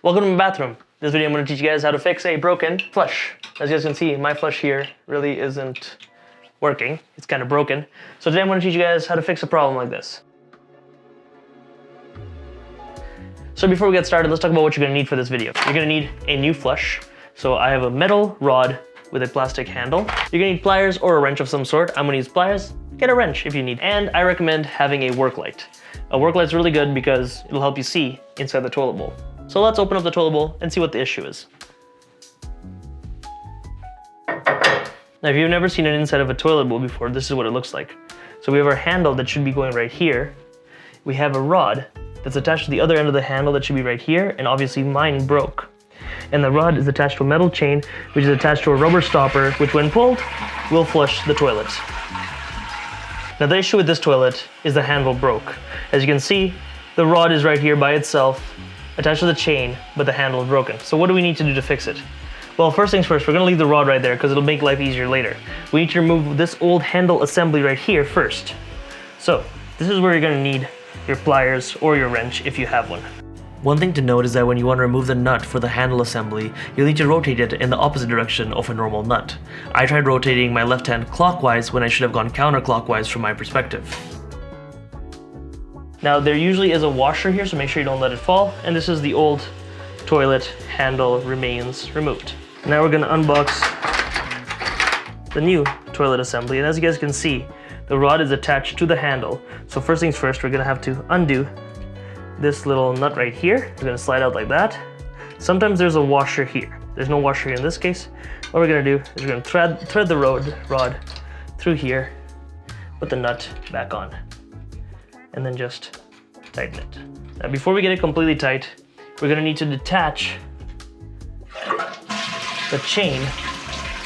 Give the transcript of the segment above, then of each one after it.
Welcome to my bathroom. This video I'm going to teach you guys how to fix a broken flush. As you guys can see, my flush here really isn't working. It's kind of broken. So today I'm going to teach you guys how to fix a problem like this. So before we get started, let's talk about what you're going to need for this video. You're going to need a new flush. So I have a metal rod with a plastic handle. You're going to need pliers or a wrench of some sort. I'm going to use pliers. Get a wrench if you need. And I recommend having a work light. A work light's really good because it'll help you see inside the toilet bowl. So let's open up the toilet bowl and see what the issue is. Now, if you've never seen an inside of a toilet bowl before, this is what it looks like. So we have our handle that should be going right here. We have a rod that's attached to the other end of the handle that should be right here, and obviously mine broke. And the rod is attached to a metal chain, which is attached to a rubber stopper, which when pulled, will flush the toilet. Now the issue with this toilet is the handle broke. As you can see, the rod is right here by itself, attached to the chain, but the handle is broken. So what do we need to do to fix it? Well, first things first, we're gonna leave the rod right there because it'll make life easier later. We need to remove this old handle assembly right here first. So this is where you're gonna need your pliers or your wrench if you have one. One thing to note is that when you want to remove the nut for the handle assembly, you'll need to rotate it in the opposite direction of a normal nut. I tried rotating my left hand clockwise when I should have gone counterclockwise from my perspective. Now there usually is a washer here, so make sure you don't let it fall. And this is the old toilet handle remains removed. Now we're going to unbox the new toilet assembly. And as you guys can see, the rod is attached to the handle. So first things first, we're going to have to undo this little nut right here. We're going to slide out like that. Sometimes there's a washer here. There's no washer here in this case. What we're going to do is we're going to thread the rod through here, put the nut back on, and then just tighten it. Now before we get it completely tight, we're going to need to detach the chain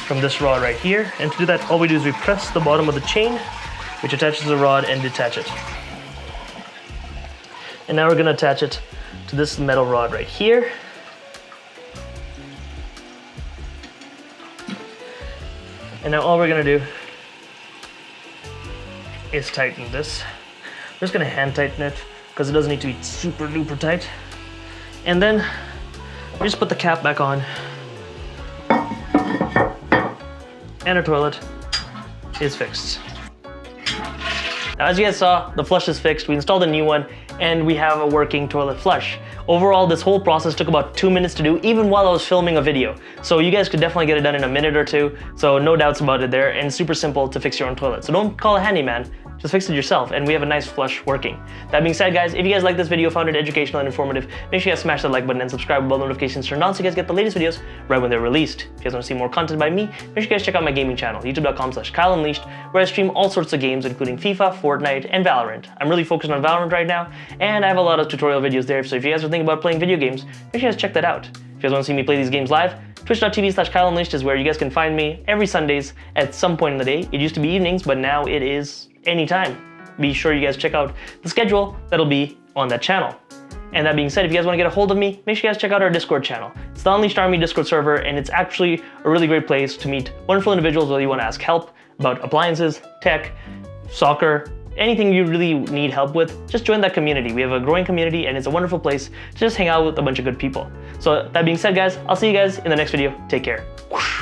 from this rod right here. And to do that, all we do is we press the bottom of the chain, which attaches the rod, and detach it. And now we're going to attach it to this metal rod right here. And now all we're going to do is tighten this. I'm just going to hand tighten it because it doesn't need to be super duper tight. And then we just put the cap back on. And our toilet is fixed. Now, as you guys saw, the flush is fixed. We installed a new one and we have a working toilet flush. Overall, this whole process took about 2 minutes to do, even while I was filming a video. So you guys could definitely get it done in a minute or two. So no doubts about it there, and super simple to fix your own toilet. So don't call a handyman, just fix it yourself, and we have a nice flush working. That being said, guys, if you guys like this video, found it educational and informative, make sure you guys smash that like button and subscribe with all notifications turned on so you guys get the latest videos right when they're released. If you guys want to see more content by me, make sure you guys check out my gaming channel, youtube.com/KyleUnleashed, where I stream all sorts of games, including FIFA, Fortnite, and Valorant. I'm really focused on Valorant right now, and I have a lot of tutorial videos there, so if you guys are thinking about playing video games, make sure you guys check that out. If you guys want to see me play these games live, twitch.tv/KyleUnleashed is where you guys can find me every Sundays at some point in the day. It used to be evenings, but now it is anytime. Be sure you guys check out the schedule that'll be on that channel. And that being said, if you guys want to get a hold of me, make sure you guys check out our Discord channel. It's the Unleashed Army Discord server, and it's actually a really great place to meet wonderful individuals, whether you want to ask help about appliances, tech, soccer, anything you really need help with. Just join that community. We have a growing community, and it's a wonderful place to just hang out with a bunch of good people. So that being said, guys, I'll see you guys in the next video. Take care. Whoosh.